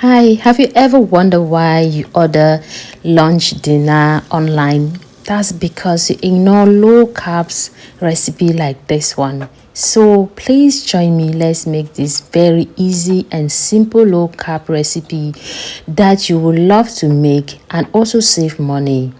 Hi, have you ever wondered why you order lunch, dinner online? That's because you ignore low carbs recipe like this one. So please join me. Let's make this very easy and simple low carb recipe that you will love to make and also save money.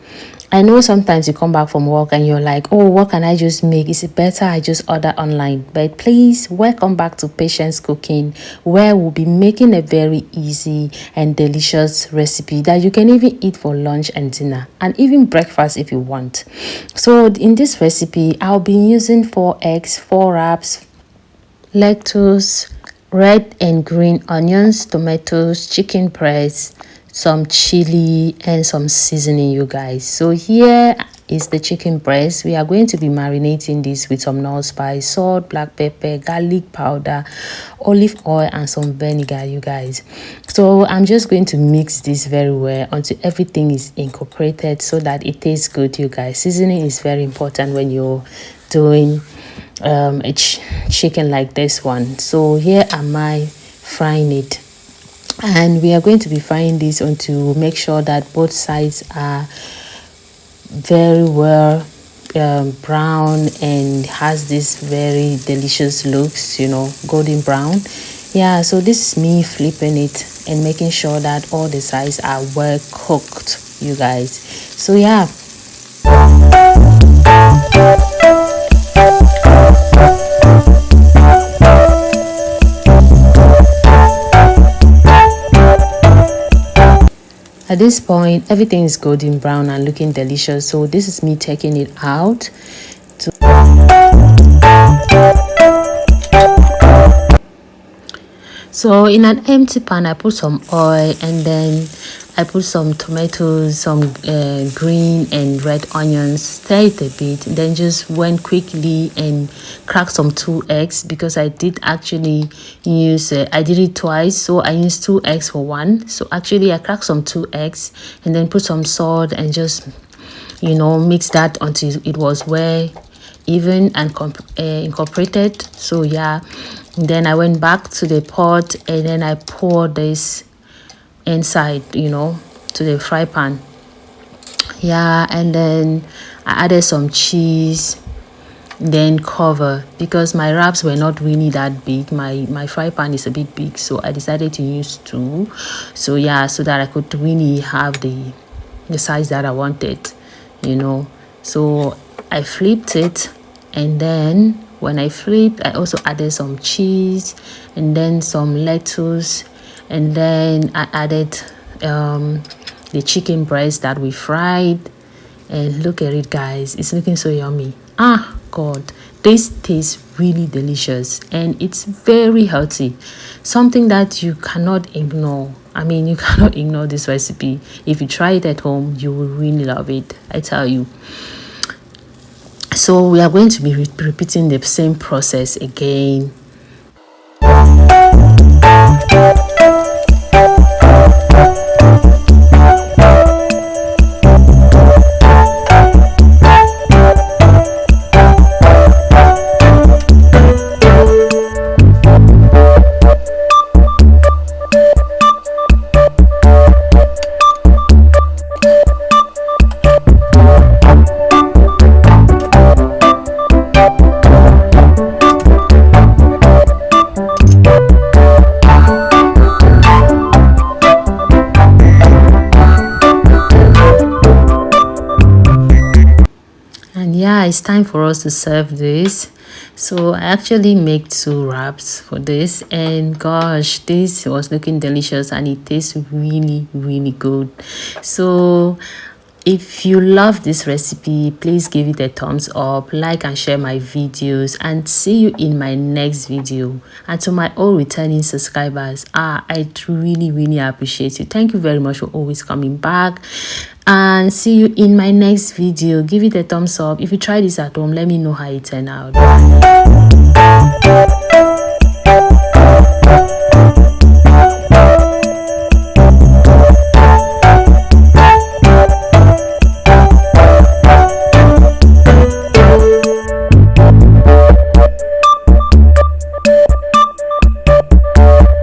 I know sometimes you come back from work and you're like, oh, what can I just make? Is it better I just order online? But please, welcome back to Patience Cooking, where we'll be making a very easy and delicious recipe that you can even eat for lunch and dinner and even breakfast if you want. So in this recipe, I'll be using 4 eggs, 4 wraps, lettuce, red and green onions, tomatoes, chicken breast, some chili and some seasoning, you guys. So here is the chicken breast. We are going to be marinating this with some allspice, salt, black pepper, garlic powder, olive oil and some vinegar, you guys. So I'm just going to mix this very well until everything is incorporated so that it tastes good, you guys. Seasoning is very important when you're doing a chicken like this one. So here am I frying it, and we are going to be frying this until make sure that both sides are very well brown and has this very delicious looks, golden brown. Yeah, so this is me flipping it and making sure that all the sides are well cooked, you guys. So yeah. At this point, everything is golden brown and looking delicious. So this is me taking it out. So in an empty pan, I put some oil and then I put some tomatoes, some green and red onions, stir it a bit, then just went quickly and cracked some 2 eggs because I did actually use, I did it twice, so I used 2 eggs for 1. So actually I cracked some 2 eggs and then put some salt and just, mix that until it was well even and incorporated. So yeah, then I went back to the pot and then I poured this inside, to the fry pan. Yeah, and then I added some cheese, then cover because my wraps were not really that big. My fry pan is a bit big, so I decided to use 2. So yeah, so that I could really have the size that I wanted, So I flipped it, and then when I flipped, I also added some cheese and then some lettuce, and then I added the chicken breast that we fried. And look at it, guys, it's looking so yummy. God, this tastes really delicious and it's very healthy, something that you cannot ignore. You cannot ignore this recipe. If you try it at home, you will really love it, I tell you. So we are going to be repeating the same process again. And yeah, it's time for us to serve this. So I actually make 2 wraps for this, and gosh, this was looking delicious and it tastes really, really good. So if you love this recipe, please give it a thumbs up, like and share my videos, and see you in my next video. And to my all returning subscribers, I really appreciate you. Thank you very much for always coming back, and see you in my next video. Give it a thumbs up. If you try this at home, let me know how it turned out.